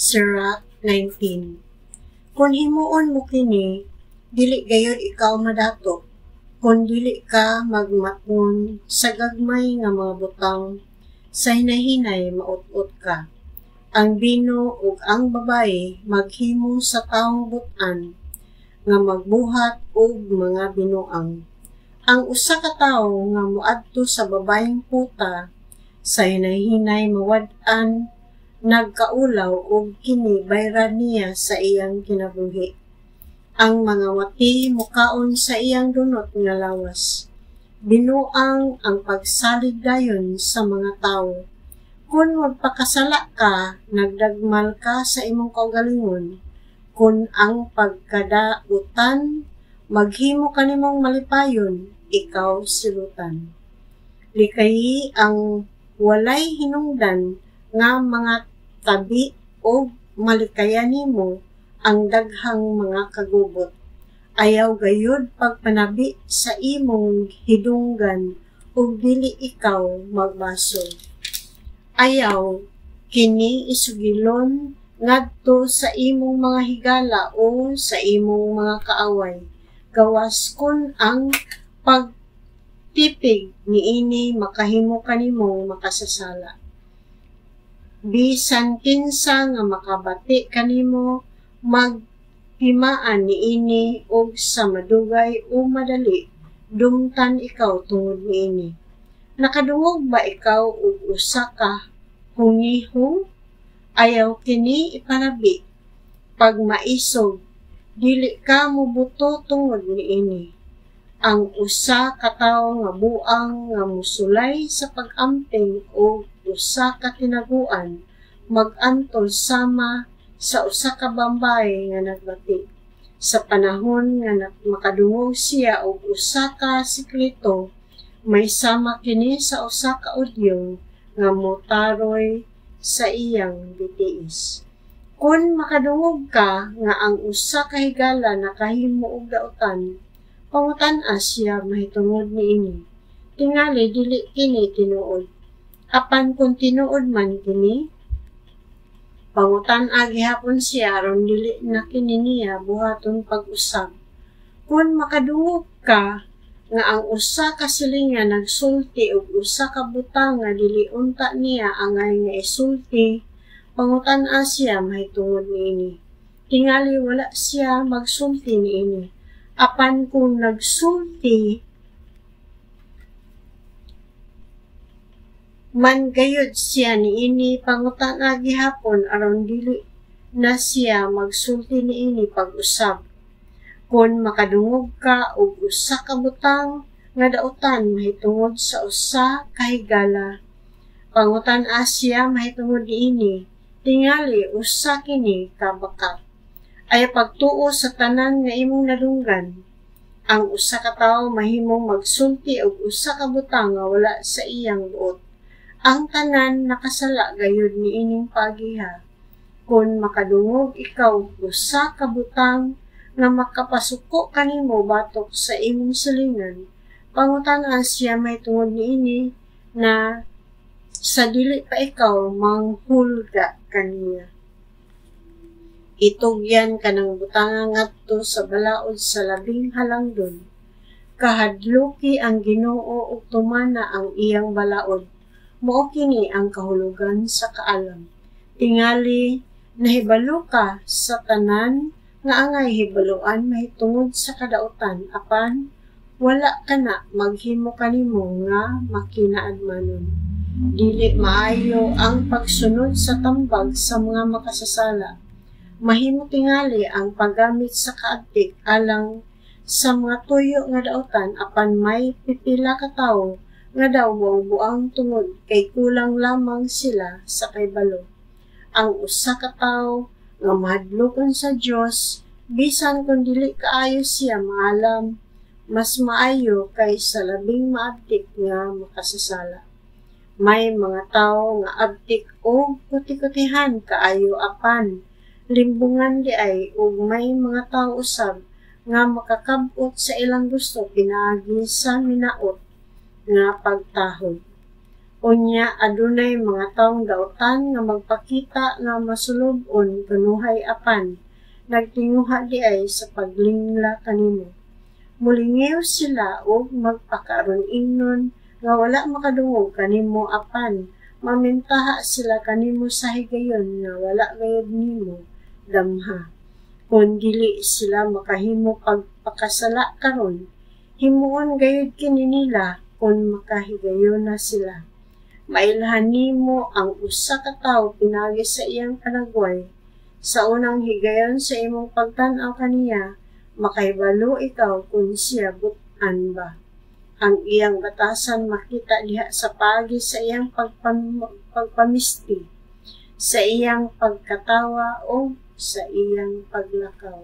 Sirach 19. Kung himuon mo kini, dili gayud ikaw madato. Kung dili ka magmatngon sa gagmay nga mga butang, sa hinahinay maut-ut ka. Ang bino ug ang babae maghimo sa taong butan, nga magbuhat og mga binuang. Ang usa ka tawo nga moadto sa babayeng puta, sa hinay-hinay mawad-an, nagkaulaw og kini bayran niya sa iyang kinabuhi. Ang mga wati mukaon sa iyang dunot nga lawas. Binuang ang pagsalig dayon sa mga tawo. Kung magpakasala ka, nagdagmal ka sa imong kaugalingon. Kung ang pagkadautan, maghimo kanimong malipayon, ikaw silutan. Likayi ang walay hinungdan nga mga tabi o malikayan nimo ang daghang mga kagubot. Ayaw gayud pagpanabi sa imong hidunggan ug dili ikaw magbasol. Ayaw kini isugilon ngadto sa imong mga higala o sa imong mga kaaway. Gawas kun ang pagtipig niini makahimo kanimong makasasala. Bisan kinsa nga makabati kanimo, maghimaan niini og sa madugay o madali, dumtan ikaw tungod niini. Nakadungog ba ikaw og usa ka hungihong? Ayaw kini ipanabi. Pag maisog, dili ka mubuto tungod niini. Ang usa ka tawo nga buang nga musulay sa pag-amping o usa ka tinaguan, mag-antol sama sa usa ka bambay nga nagbati. Sa panahon nga makadungog siya og usa ka sikreto, may sama kini sa usa ka udyo nga motaroy sa iyang bitiis. Kung makadungog ka nga ang usa ka higala nakahimo og dautan, pangutan-a siya mahitungod niini. Tingali dili kini tinuod. Apan kung tinuod man kini, pangutan-a gihapon siya aron dili na kini niya buhaton pag-usab. Kung makadungog ka nga ang usa ka silingan nagsulti ug usa ka butang nga dili unta niya angay nga isulti, pangutan-a siya mahitungod niini. Tingali wala siya magsulti niini. Apan kung nagsulti man gayud siya niini, pangutan-a gihapon aron dili na siya magsulti niini pag-usab. Kung makadungog ka og usa ka butang nga dautan mahitungod sa usa ka higala, pangutan-a siya mahitungod niini. Tingali usa kini ka bakat. Ay pagtuo sa tanan nga imong nadunggan. Ang usa ka tawo mahimong magsulti og usa ka butang nga wala sa iyang buot. Ang tanan nakasala gayud niining pagiha. Kung makadungog ikaw usa ka butang nga makapasuko kanimo batok sa imong silingan, pangutan-a siya mahitungod niini na sa dili pa ikaw manghulga kaniya. Itugyan ka ng butanga ngadto sa balaod sa labing halangdon. Kahadluki ang Ginoo ug tumana ang iyang balaod. Mao kini ang kahulugan sa kaalam. Tingali nahibalo ka sa tanan nga angay hibaluan mahitungod sa kadautan, apan wala ka na maghimo kanimo nga makinaadmanon. Dili maayo ang pagsunod sa tambag sa mga makasasala. Mahimo tingali ang paggamit sa kaadtik alang sa mga tuyo nga dautan, apan may pipila ka tawo nga daw buang tungod kay kulang lamang sila sa kaybalo. Ang usa ka tawo nga mahadlokon sa Dios, bisan kung dili kaayo siya maalam, mas maayo kaysa labing maabtik nga makasasala. May mga tawo nga abtik o kuti-kutihan kaayo, apan limbungan di ay ug may mga tawo usab nga makakabot sa ilang gusto pinaagi sa minaot nga pagtahod. Unya adunay mga taong dautan nga magpakita nga masulub-on kanuhay apan nagtinguha di ay sa paglingla kanimo. Mulingiw sila og magpakaron ingnon nga wala makadungog kanimo apan mamintaha sila kanimo sa higayon nga wala gayud nimo damha. Kung dili sila makahimo pagpakasala karon, himuon gayud kini nila kung makahigayon na sila. Mailhan nimo ang usa ka tawo pinagi sa iyang panagway. Sa unang higayon sa imong pagtan-aw kaniya, makahibalo ikaw kung siya but-an ba. Ang iyang batasan makita diha sa pagi sa iyang pagpamisti, sa iyang pagkatawa o sa iyang paglakaw.